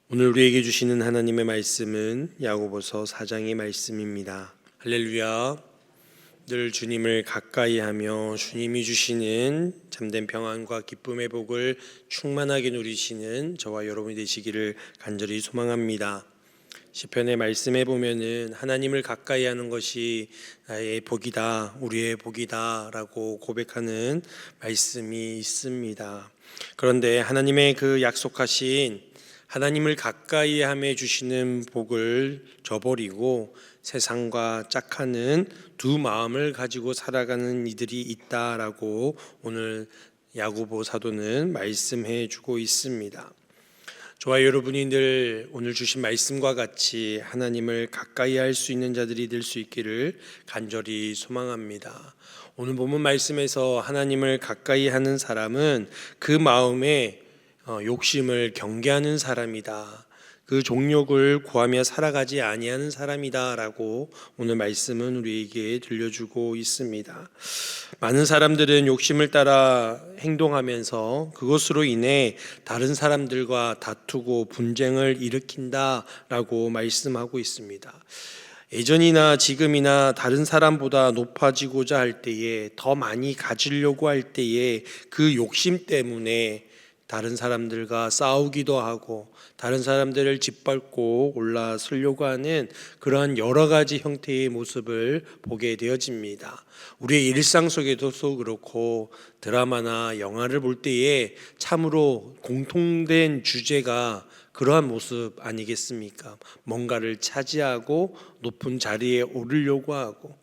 오늘 우리에게 주시는 하나님의 말씀은 야고보서 4장의 말씀입니다. 할렐루야. 늘 주님을 가까이 하며 주님이 주시는 참된 평안과 기쁨의 복을 충만하게 누리시는 저와 여러분이 되시기를 간절히 소망합니다. 시편의 말씀에 보면은 하나님을 가까이 하는 것이 나의 복이다, 우리의 복이다 라고 고백하는 말씀이 있습니다. 그런데 하나님의 그 약속하신 하나님을 가까이 함에 주시는 복을 저버리고 세상과 짝하는 두 마음을 가지고 살아가는 이들이 있다라고 오늘 야고보 사도는 말씀해 주고 있습니다. 저와 여러분이 늘 오늘 주신 말씀과 같이 하나님을 가까이 할 수 있는 자들이 될 수 있기를 간절히 소망합니다. 오늘 본문 말씀에서 하나님을 가까이 하는 사람은 그 마음에 욕심을 경계하는 사람이다. 그 종욕을 구하며 살아가지 아니하는 사람이다라고 오늘 말씀은 우리에게 들려주고 있습니다. 많은 사람들은 욕심을 따라 행동하면서 그것으로 인해 다른 사람들과 다투고 분쟁을 일으킨다라고 말씀하고 있습니다. 예전이나 지금이나 다른 사람보다 높아지고자 할 때에, 더 많이 가지려고 할 때에 그 욕심 때문에 다른 사람들과 싸우기도 하고 다른 사람들을 짓밟고 올라서려고 하는 그러한 여러 가지 형태의 모습을 보게 되어집니다. 우리의 일상 속에도 그렇고 드라마나 영화를 볼 때에 참으로 공통된 주제가 그러한 모습 아니겠습니까? 뭔가를 차지하고 높은 자리에 오르려고 하고,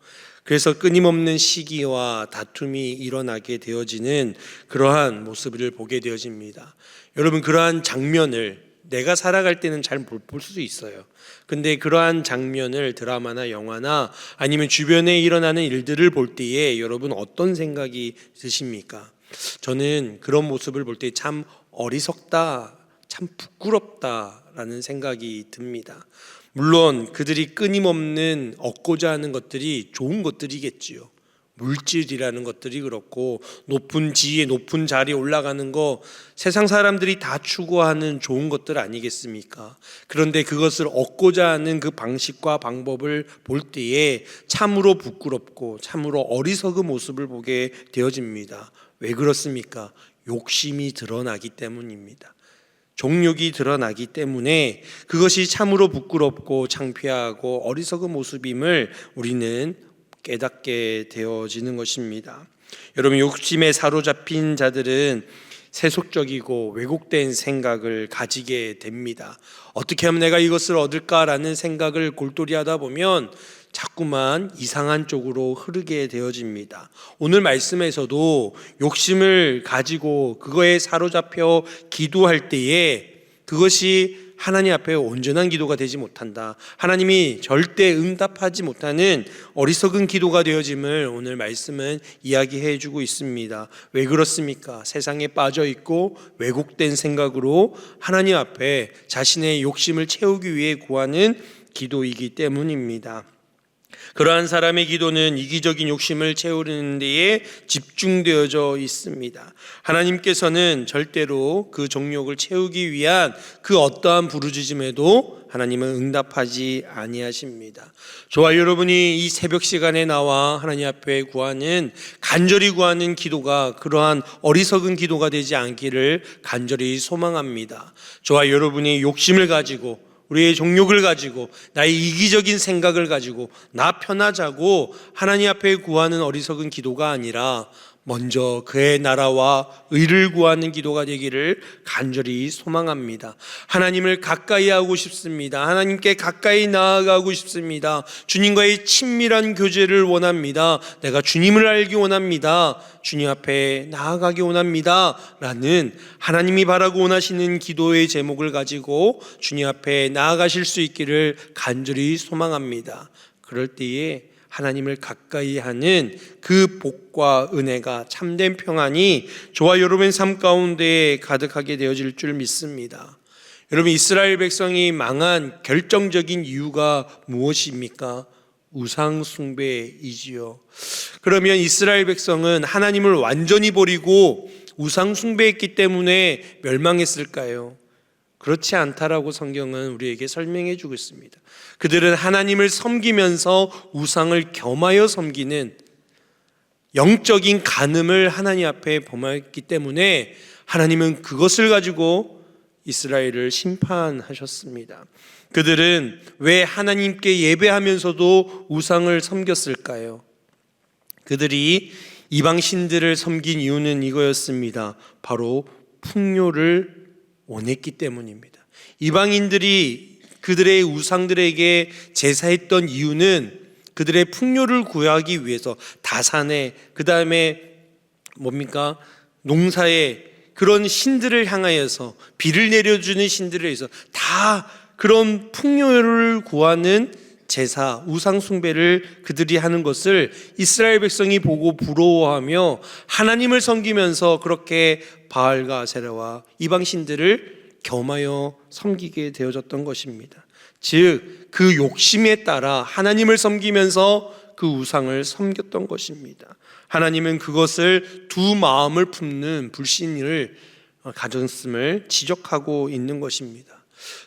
그래서 끊임없는 시기와 다툼이 일어나게 되어지는 그러한 모습을 보게 되어집니다. 여러분, 그러한 장면을 내가 살아갈 때는 잘 못 볼 수도 있어요. 근데 그러한 장면을 드라마나 영화나 아니면 주변에 일어나는 일들을 볼 때에 여러분 어떤 생각이 드십니까? 저는 그런 모습을 볼 때 참 어리석다, 참 부끄럽다라는 생각이 듭니다. 물론 그들이 끊임없는 얻고자 하는 것들이 좋은 것들이겠지요. 물질이라는 것들이 그렇고 높은 지위에 높은 자리에 올라가는 거 세상 사람들이 다 추구하는 좋은 것들 아니겠습니까? 그런데 그것을 얻고자 하는 그 방식과 방법을 볼 때에 참으로 부끄럽고 참으로 어리석은 모습을 보게 되어집니다. 왜 그렇습니까? 욕심이 드러나기 때문입니다. 종욕이 드러나기 때문에 그것이 참으로 부끄럽고 창피하고 어리석은 모습임을 우리는 깨닫게 되어지는 것입니다. 여러분, 욕심에 사로잡힌 자들은 세속적이고 왜곡된 생각을 가지게 됩니다. 어떻게 하면 내가 이것을 얻을까라는 생각을 골똘히 하다 보면 자꾸만 이상한 쪽으로 흐르게 되어집니다. 오늘 말씀에서도 욕심을 가지고 그거에 사로잡혀 기도할 때에 그것이 하나님 앞에 온전한 기도가 되지 못한다. 하나님이 절대 응답하지 못하는 어리석은 기도가 되어짐을 오늘 말씀은 이야기해 주고 있습니다. 왜 그렇습니까? 세상에 빠져 있고 왜곡된 생각으로 하나님 앞에 자신의 욕심을 채우기 위해 구하는 기도이기 때문입니다. 그러한 사람의 기도는 이기적인 욕심을 채우는 데에 집중되어져 있습니다. 하나님께서는 절대로 그 정욕을 채우기 위한 그 어떠한 부르짖음에도 하나님은 응답하지 아니하십니다. 저와 여러분이 이 새벽 시간에 나와 하나님 앞에 구하는, 간절히 구하는 기도가 그러한 어리석은 기도가 되지 않기를 간절히 소망합니다. 저와 여러분이 욕심을 가지고 우리의 정욕을 가지고 나의 이기적인 생각을 가지고 나 편하자고 하나님 앞에 구하는 어리석은 기도가 아니라 먼저 그의 나라와 의를 구하는 기도가 되기를 간절히 소망합니다. 하나님을 가까이 하고 싶습니다. 하나님께 가까이 나아가고 싶습니다. 주님과의 친밀한 교제를 원합니다. 내가 주님을 알기 원합니다. 주님 앞에 나아가기 원합니다 라는 하나님이 바라고 원하시는 기도의 제목을 가지고 주님 앞에 나아가실 수 있기를 간절히 소망합니다. 그럴 때에 하나님을 가까이 하는 그 복과 은혜가, 참된 평안이 저와 여러분의 삶 가운데 가득하게 되어질 줄 믿습니다. 여러분, 이스라엘 백성이 망한 결정적인 이유가 무엇입니까? 우상 숭배이지요. 그러면 이스라엘 백성은 하나님을 완전히 버리고 우상 숭배했기 때문에 멸망했을까요? 그렇지 않다라고 성경은 우리에게 설명해 주고 있습니다. 그들은 하나님을 섬기면서 우상을 겸하여 섬기는 영적인 간음을 하나님 앞에 범했기 때문에 하나님은 그것을 가지고 이스라엘을 심판하셨습니다. 그들은 왜 하나님께 예배하면서도 우상을 섬겼을까요? 그들이 이방 신들을 섬긴 이유는 이거였습니다. 바로 풍요를 원했기 때문입니다. 이방인들이 그들의 우상들에게 제사했던 이유는 그들의 풍요를 구하기 위해서 다산에, 그 다음에 뭡니까? 농사에 그런 신들을 향하여서, 비를 내려주는 신들을 위해서 다 그런 풍요를 구하는 제사, 우상 숭배를 그들이 하는 것을 이스라엘 백성이 보고 부러워하며 하나님을 섬기면서 그렇게 바알과 아세라와 이방 신들을 겸하여 섬기게 되어졌던 것입니다. 즉, 그 욕심에 따라 하나님을 섬기면서 그 우상을 섬겼던 것입니다. 하나님은 그것을 두 마음을 품는 불신을 가졌음을 지적하고 있는 것입니다.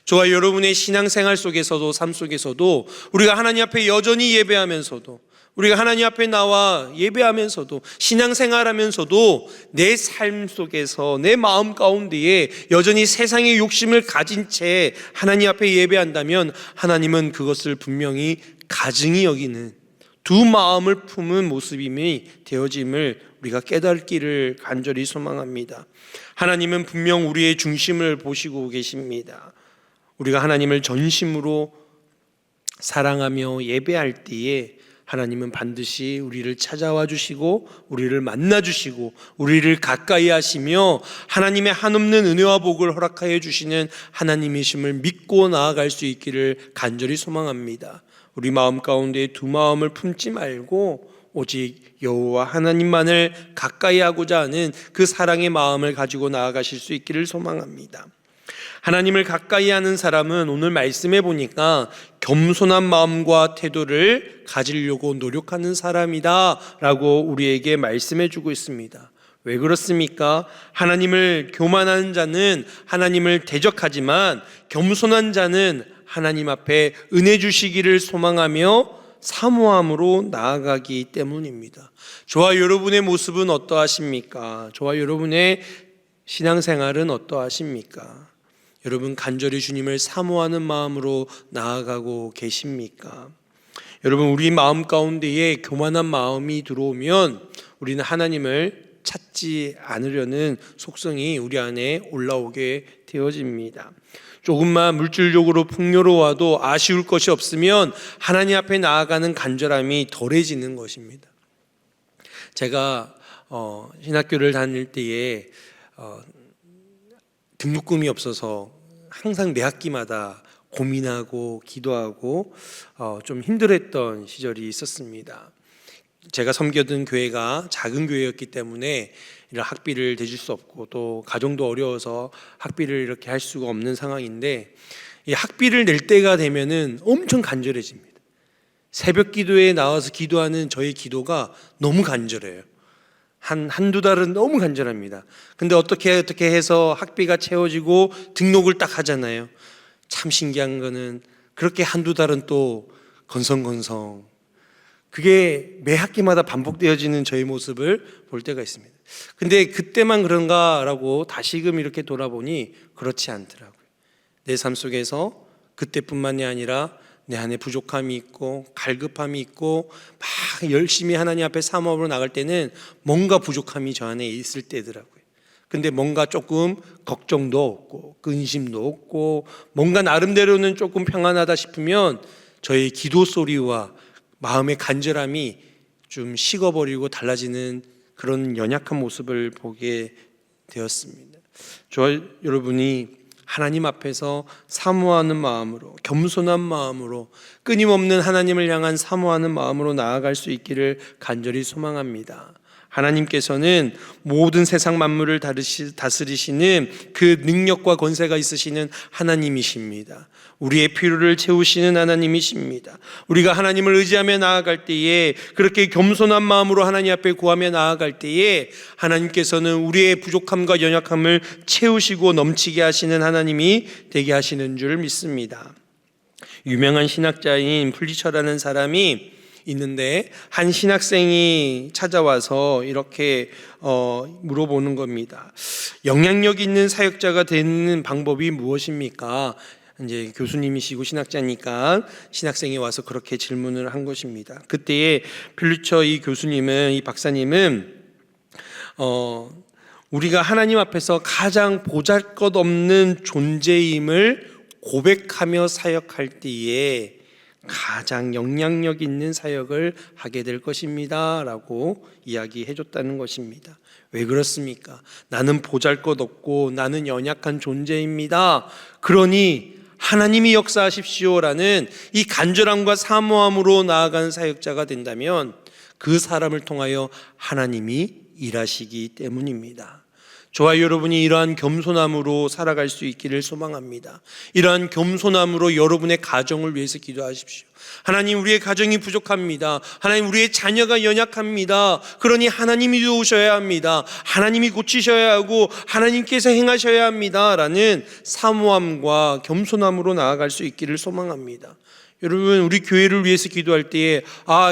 저와 여러분의 신앙생활 속에서도, 삶 속에서도 우리가 하나님 앞에 여전히 예배하면서도, 우리가 하나님 앞에 나와 예배하면서도, 신앙생활하면서도 내 삶 속에서, 내 마음 가운데에 여전히 세상의 욕심을 가진 채 하나님 앞에 예배한다면 하나님은 그것을 분명히 가증히 여기는 두 마음을 품은 모습임이 되어짐을 우리가 깨닫기를 간절히 소망합니다. 하나님은 분명 우리의 중심을 보시고 계십니다. 우리가 하나님을 전심으로 사랑하며 예배할 때에 하나님은 반드시 우리를 찾아와 주시고 우리를 만나 주시고 우리를 가까이 하시며 하나님의 한없는 은혜와 복을 허락하여 주시는 하나님이심을 믿고 나아갈 수 있기를 간절히 소망합니다. 우리 마음 가운데 두 마음을 품지 말고 오직 여호와 하나님만을 가까이 하고자 하는 그 사랑의 마음을 가지고 나아가실 수 있기를 소망합니다. 하나님을 가까이 하는 사람은 오늘 말씀해 보니까 겸손한 마음과 태도를 가지려고 노력하는 사람이다 라고 우리에게 말씀해 주고 있습니다. 왜 그렇습니까? 하나님을 교만하는 자는 하나님을 대적하지만 겸손한 자는 하나님 앞에 은혜 주시기를 소망하며 사모함으로 나아가기 때문입니다. 저와 여러분의 모습은 어떠하십니까? 저와 여러분의 신앙생활은 어떠하십니까? 여러분 간절히 주님을 사모하는 마음으로 나아가고 계십니까? 여러분, 우리 마음 가운데에 교만한 마음이 들어오면 우리는 하나님을 찾지 않으려는 속성이 우리 안에 올라오게 되어집니다. 조금만 물질적으로 풍요로워도 아쉬울 것이 없으면 하나님 앞에 나아가는 간절함이 덜해지는 것입니다. 제가 신학교를 다닐 때에 등록금이 없어서 항상 매 학기마다 고민하고 기도하고 좀 힘들었던 시절이 있었습니다. 제가 섬기던 교회가 작은 교회였기 때문에 이런 학비를 대줄 수 없고 또 가정도 어려워서 학비를 이렇게 할 수가 없는 상황인데, 이 학비를 낼 때가 되면은 엄청 간절해집니다. 새벽 기도에 나와서 기도하는 저의 기도가 너무 간절해요. 한두 달은 너무 간절합니다. 근데 어떻게 해서 학비가 채워지고 등록을 딱 하잖아요. 참 신기한 거는 그렇게 한두 달은 또 건성건성, 그게 매 학기마다 반복되어지는 저의 모습을 볼 때가 있습니다. 근데 그때만 그런가라고 다시금 이렇게 돌아보니 그렇지 않더라고요. 내 삶 속에서 그때뿐만이 아니라 내 안에 부족함이 있고 갈급함이 있고 막 열심히 하나님 앞에 사모함으로 나갈 때는 뭔가 부족함이 저 안에 있을 때더라고요. 근데 뭔가 조금 걱정도 없고 근심도 없고 뭔가 나름대로는 조금 평안하다 싶으면 저의 기도 소리와 마음의 간절함이 좀 식어버리고 달라지는 그런 연약한 모습을 보게 되었습니다. 저와 여러분이 하나님 앞에서 사모하는 마음으로, 겸손한 마음으로, 끊임없는 하나님을 향한 사모하는 마음으로 나아갈 수 있기를 간절히 소망합니다. 하나님께서는 모든 세상 만물을 다스리시는 그 능력과 권세가 있으시는 하나님이십니다. 우리의 필요를 채우시는 하나님이십니다. 우리가 하나님을 의지하며 나아갈 때에, 그렇게 겸손한 마음으로 하나님 앞에 구하며 나아갈 때에 하나님께서는 우리의 부족함과 연약함을 채우시고 넘치게 하시는 하나님이 되게 하시는 줄 믿습니다. 유명한 신학자인 플리처라는 사람이 있는데, 한 신학생이 찾아와서 이렇게 물어보는 겁니다. 영향력 있는 사역자가 되는 방법이 무엇입니까? 이제 교수님이시고 신학자니까 신학생이 와서 그렇게 질문을 한 것입니다. 그때에 플리처 이 교수님은, 이 박사님은 우리가 하나님 앞에서 가장 보잘것없는 존재임을 고백하며 사역할 때에 가장 영향력 있는 사역을 하게 될 것입니다 라고 이야기해 줬다는 것입니다. 왜 그렇습니까? 나는 보잘것없고 나는 연약한 존재입니다. 그러니 하나님이 역사하십시오라는 이 간절함과 사모함으로 나아가는 사역자가 된다면 그 사람을 통하여 하나님이 일하시기 때문입니다. 저와 여러분이 이러한 겸손함으로 살아갈 수 있기를 소망합니다. 이러한 겸손함으로 여러분의 가정을 위해서 기도하십시오. 하나님, 우리의 가정이 부족합니다. 하나님, 우리의 자녀가 연약합니다. 그러니 하나님이 도우셔야 합니다. 하나님이 고치셔야 하고 하나님께서 행하셔야 합니다 라는 사모함과 겸손함으로 나아갈 수 있기를 소망합니다. 여러분, 우리 교회를 위해서 기도할 때에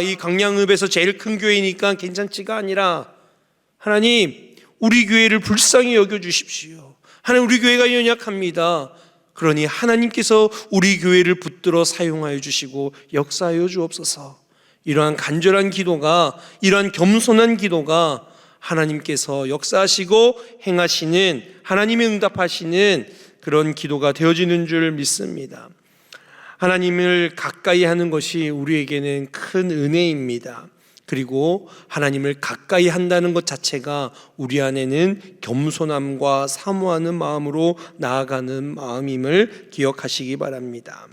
이 강량읍에서 제일 큰 교회니까 괜찮지가 아니라, 하나님, 우리 교회를 불쌍히 여겨주십시오. 하나님, 우리 교회가 연약합니다. 그러니 하나님께서 우리 교회를 붙들어 사용하여 주시고 역사하여 주옵소서. 이러한 간절한 기도가, 이러한 겸손한 기도가 하나님께서 역사하시고 행하시는, 하나님이 응답하시는 그런 기도가 되어지는 줄 믿습니다. 하나님을 가까이 하는 것이 우리에게는 큰 은혜입니다. 그리고 하나님을 가까이 한다는 것 자체가 우리 안에는 겸손함과 사모하는 마음으로 나아가는 마음임을 기억하시기 바랍니다.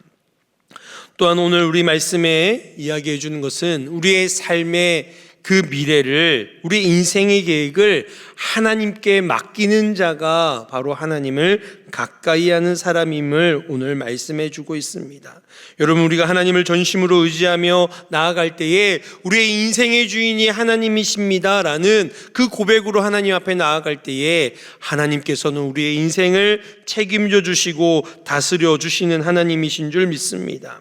또한 오늘 우리 말씀에 이야기해 주는 것은 우리의 삶의 그 미래를, 우리 인생의 계획을 하나님께 맡기는 자가 바로 하나님을 가까이 하는 사람임을 오늘 말씀해 주고 있습니다. 여러분, 우리가 하나님을 전심으로 의지하며 나아갈 때에 우리의 인생의 주인이 하나님이십니다 라는 그 고백으로 하나님 앞에 나아갈 때에 하나님께서는 우리의 인생을 책임져 주시고 다스려 주시는 하나님이신 줄 믿습니다.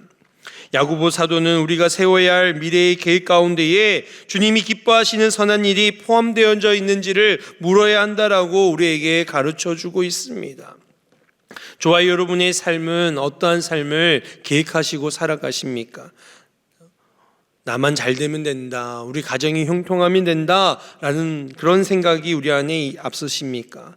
야고보 사도는 우리가 세워야 할 미래의 계획 가운데에 주님이 기뻐하시는 선한 일이 포함되어 있는지를 물어야 한다라고 우리에게 가르쳐 주고 있습니다. 저와 여러분의 삶은 어떠한 삶을 계획하시고 살아가십니까? 나만 잘 되면 된다, 우리 가정이 형통하면 된다라는 그런 생각이 우리 안에 앞서십니까?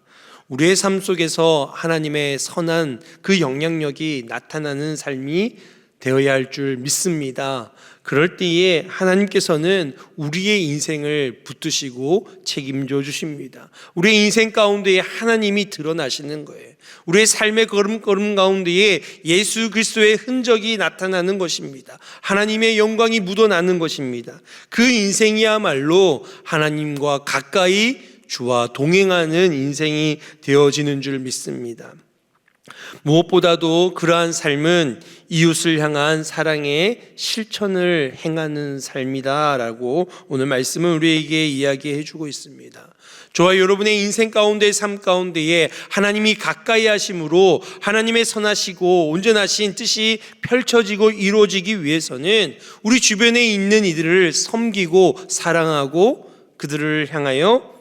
우리의 삶 속에서 하나님의 선한 그 영향력이 나타나는 삶이 되어야 할 줄 믿습니다. 그럴 때에 하나님께서는 우리의 인생을 붙드시고 책임져 주십니다. 우리의 인생 가운데에 하나님이 드러나시는 거예요. 우리의 삶의 걸음걸음 가운데에 예수 그리스도의 흔적이 나타나는 것입니다. 하나님의 영광이 묻어나는 것입니다. 그 인생이야말로 하나님과 가까이 주와 동행하는 인생이 되어지는 줄 믿습니다. 무엇보다도 그러한 삶은 이웃을 향한 사랑의 실천을 행하는 삶이다라고 오늘 말씀은 우리에게 이야기해 주고 있습니다. 저와 여러분의 인생 가운데, 삶 가운데에 하나님이 가까이 하심으로 하나님의 선하시고 온전하신 뜻이 펼쳐지고 이루어지기 위해서는 우리 주변에 있는 이들을 섬기고 사랑하고 그들을 향하여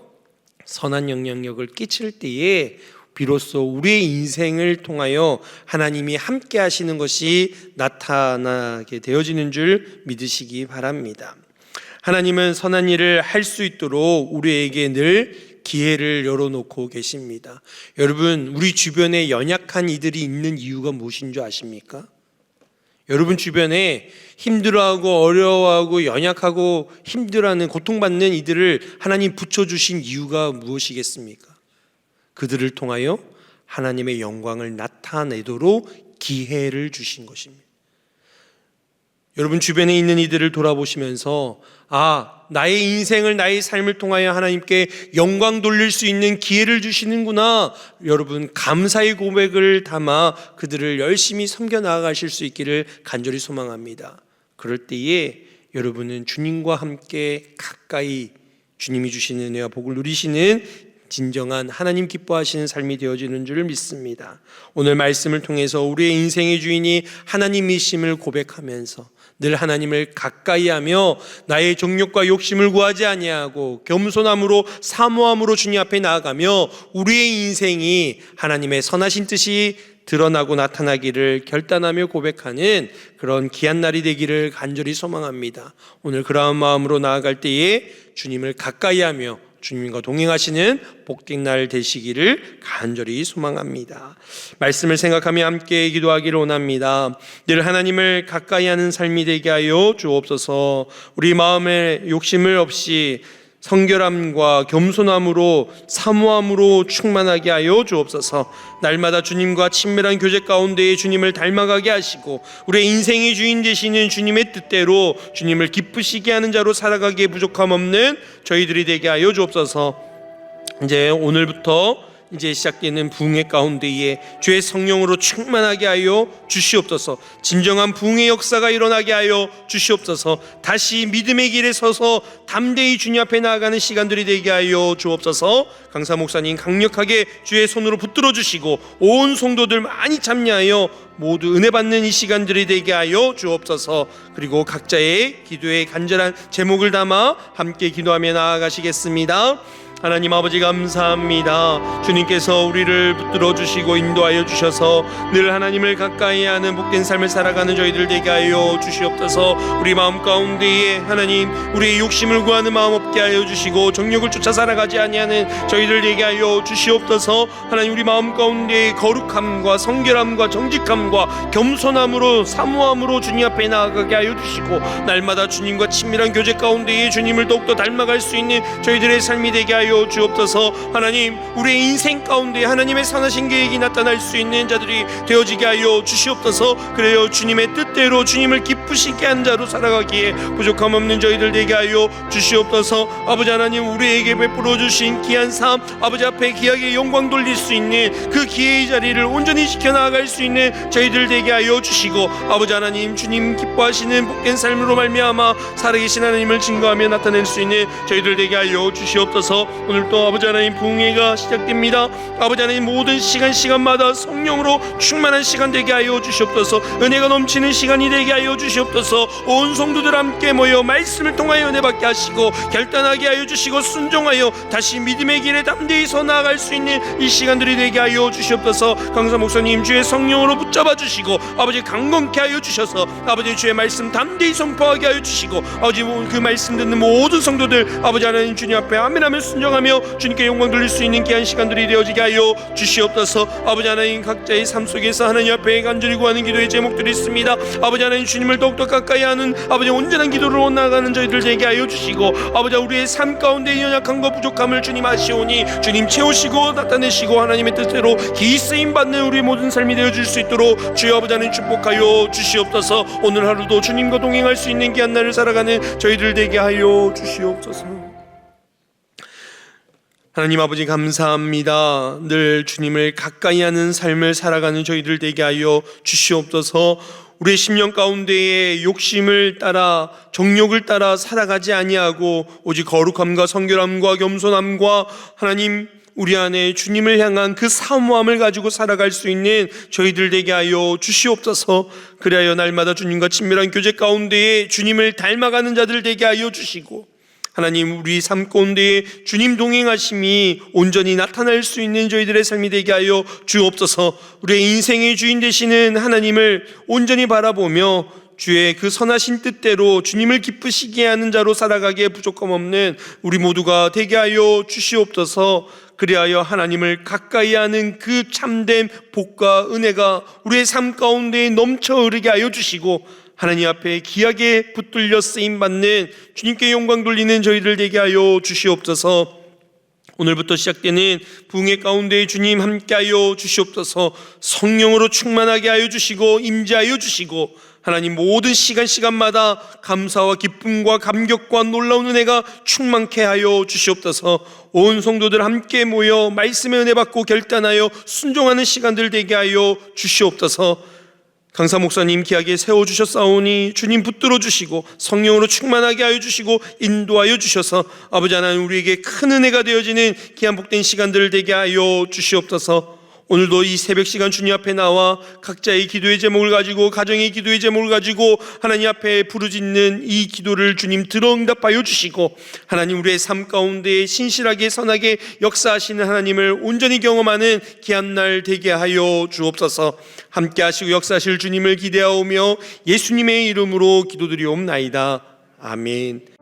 선한 영향력을 끼칠 때에 비로소 우리의 인생을 통하여 하나님이 함께 하시는 것이 나타나게 되어지는 줄 믿으시기 바랍니다. 하나님은 선한 일을 할 수 있도록 우리에게 늘 기회를 열어놓고 계십니다. 여러분, 우리 주변에 연약한 이들이 있는 이유가 무엇인 줄 아십니까? 여러분 주변에 힘들어하고 어려워하고 연약하고 힘들어하는, 고통받는 이들을 하나님 붙여주신 이유가 무엇이겠습니까? 그들을 통하여 하나님의 영광을 나타내도록 기회를 주신 것입니다. 여러분 주변에 있는 이들을 돌아보시면서 나의 인생을, 나의 삶을 통하여 하나님께 영광 돌릴 수 있는 기회를 주시는구나. 여러분, 감사의 고백을 담아 그들을 열심히 섬겨 나아가실 수 있기를 간절히 소망합니다. 그럴 때에 여러분은 주님과 함께 가까이 주님이 주시는 은혜와 복을 누리시는 진정한 하나님 기뻐하시는 삶이 되어지는 줄 믿습니다. 오늘 말씀을 통해서 우리의 인생의 주인이 하나님이심을 고백하면서 늘 하나님을 가까이하며 나의 정욕과 욕심을 구하지 아니하고 겸손함으로 사모함으로 주님 앞에 나아가며 우리의 인생이 하나님의 선하신 뜻이 드러나고 나타나기를 결단하며 고백하는 그런 귀한 날이 되기를 간절히 소망합니다. 오늘 그러한 마음으로 나아갈 때에 주님을 가까이하며 주님과 동행하시는 복된 날 되시기를 간절히 소망합니다. 말씀을 생각하며 함께 기도하기를 원합니다. 늘 하나님을 가까이하는 삶이 되게 하여 주옵소서. 우리 마음에 욕심을 없이 성결함과 겸손함으로 사모함으로 충만하게 하여 주옵소서. 날마다 주님과 친밀한 교제 가운데에 주님을 닮아가게 하시고 우리의 인생의 주인 되시는 주님의 뜻대로 주님을 기쁘시게 하는 자로 살아가기에 부족함 없는 저희들이 되게 하여 주옵소서. 이제 오늘부터 시작되는 부흥의 가운데에 주의 성령으로 충만하게 하여 주시옵소서. 진정한 부흥의 역사가 일어나게 하여 주시옵소서. 다시 믿음의 길에 서서 담대히 주님 앞에 나아가는 시간들이 되게 하여 주옵소서. 강사 목사님 강력하게 주의 손으로 붙들어 주시고 온 성도들 많이 참여하여 모두 은혜 받는 이 시간들이 되게 하여 주옵소서. 그리고 각자의 기도에 간절한 제목을 담아 함께 기도하며 나아가시겠습니다. 하나님 아버지 감사합니다. 주님께서 우리를 붙들어 주시고 인도하여 주셔서 늘 하나님을 가까이 하는 복된 삶을 살아가는 저희들 되게 하여 주시옵소서. 우리 마음 가운데에 하나님 우리의 욕심을 구하는 마음 없게 하여 주시고 정욕을 쫓아 살아가지 아니하는 저희들 되게 하여 주시옵소서. 하나님 우리 마음 가운데에 거룩함과 성결함과 정직함과 겸손함으로 사모함으로 주님 앞에 나아가게 하여 주시고 날마다 주님과 친밀한 교제 가운데에 주님을 더욱더 닮아갈 수 있는 저희들의 삶이 되게 하여 주옵소서. 하나님 우리의 인생 가운데 하나님의 선하신 계획이 나타날 수 있는 자들이 되어지게 하여 주시옵소서. 그래요 주님의 뜻대로 주님을 기쁘시게 한 자로 살아가기에 부족함 없는 저희들 되게 하여 주시옵소서. 아버지 하나님 우리에게 베풀어 주신 귀한 삶 아버지 앞에 귀하게 영광 돌릴 수 있는 그 기회의 자리를 온전히 지켜나갈 수 있는 저희들 되게 하여 주시고 아버지 하나님 주님 기뻐하시는 복된 삶으로 말미암아 살아계신 하나님을 증거하며 나타낼 수 있는 저희들 되게 하여 주시옵소서. 오늘 또 아버지 하나님 부흥회가 시작됩니다. 아버지 하나님 모든 시간마다 성령으로 충만한 시간 되게 하여 주시옵소서. 은혜가 넘치는 시간이 되게 하여 주시옵소서. 온 성도들 함께 모여 말씀을 통하여 은혜 받게 하시고 결단하게 하여 주시고 순종하여 다시 믿음의 길에 담대히 서 나아갈 수 있는 이 시간들이 되게 하여 주시옵소서. 강사 목사님 주의 성령으로 붙잡아 주시고 아버지 강건케 하여 주셔서 아버지 주의 말씀 담대히 선포하게 하여 주시고 아버지 그 말씀 듣는 모든 성도들 아버지 하나님 주님 앞에 아멘하며 순종하며 주님께 영광 돌릴 수 있는 귀한 시간들이 되어지게 하여 주시옵소서. 아버지 하나님 각자의 삶 속에서 하나님 앞에 간절히 구하는 기도의 제목들이 있습니다. 아버지 하나님 주님을 더욱더 가까이 하는 아버지 온전한 기도를 나아가는 저희들 되게 하여 주시고 아버지 우리의 삶 가운데 연약함과 부족함을 주님 아시오니 주님 채우시고 나타내시고 하나님의 뜻대로 기쓰임 받는 우리 모든 삶이 되어줄 수 있도록 주여 아버지 하나님 축복하여 주시옵소서. 오늘 하루도 주님과 동행할 수 있는 귀한 날을 살아가는 저희들 되게 하여 주시옵소서. 하나님 아버지 감사합니다. 늘 주님을 가까이 하는 삶을 살아가는 저희들 되게 하여 주시옵소서. 우리의 심령 가운데에 욕심을 따라 정욕을 따라 살아가지 아니하고 오직 거룩함과 성결함과 겸손함과 하나님 우리 안에 주님을 향한 그 사모함을 가지고 살아갈 수 있는 저희들 되게 하여 주시옵소서. 그리하여 날마다 주님과 친밀한 교제 가운데에 주님을 닮아가는 자들 되게 하여 주시고 하나님 우리 삶 가운데에 주님 동행하심이 온전히 나타날 수 있는 저희들의 삶이 되게 하여 주옵소서. 우리의 인생의 주인 되시는 하나님을 온전히 바라보며 주의 그 선하신 뜻대로 주님을 기쁘시게 하는 자로 살아가기에 부족함 없는 우리 모두가 되게 하여 주시옵소서. 그리하여 하나님을 가까이 하는 그 참된 복과 은혜가 우리의 삶 가운데 넘쳐 흐르게 하여 주시고 하나님 앞에 귀하게 붙들려 쓰임받는 주님께 영광 돌리는 저희들 되게 하여 주시옵소서. 오늘부터 시작되는 부흥의 가운데 주님 함께하여 주시옵소서. 성령으로 충만하게 하여 주시고 임재하여 주시고 하나님 모든 시간마다 감사와 기쁨과 감격과 놀라운 은혜가 충만케 하여 주시옵소서. 온 성도들 함께 모여 말씀의 은혜 받고 결단하여 순종하는 시간들 되게 하여 주시옵소서. 강사 목사님 귀하게 세워주셨사오니 주님 붙들어 주시고 성령으로 충만하게 하여 주시고 인도하여 주셔서 아버지 하나님 우리에게 큰 은혜가 되어지는 귀한 복된 시간들 되게 하여 주시옵소서. 오늘도 이 새벽 시간 주님 앞에 나와 각자의 기도의 제목을 가지고 가정의 기도의 제목을 가지고 하나님 앞에 부르짖는 이 기도를 주님 들어 응답하여 주시고 하나님 우리의 삶 가운데 신실하게 선하게 역사하시는 하나님을 온전히 경험하는 귀한 날 되게 하여 주옵소서. 함께 하시고 역사하실 주님을 기대하오며 예수님의 이름으로 기도드리옵나이다. 아멘.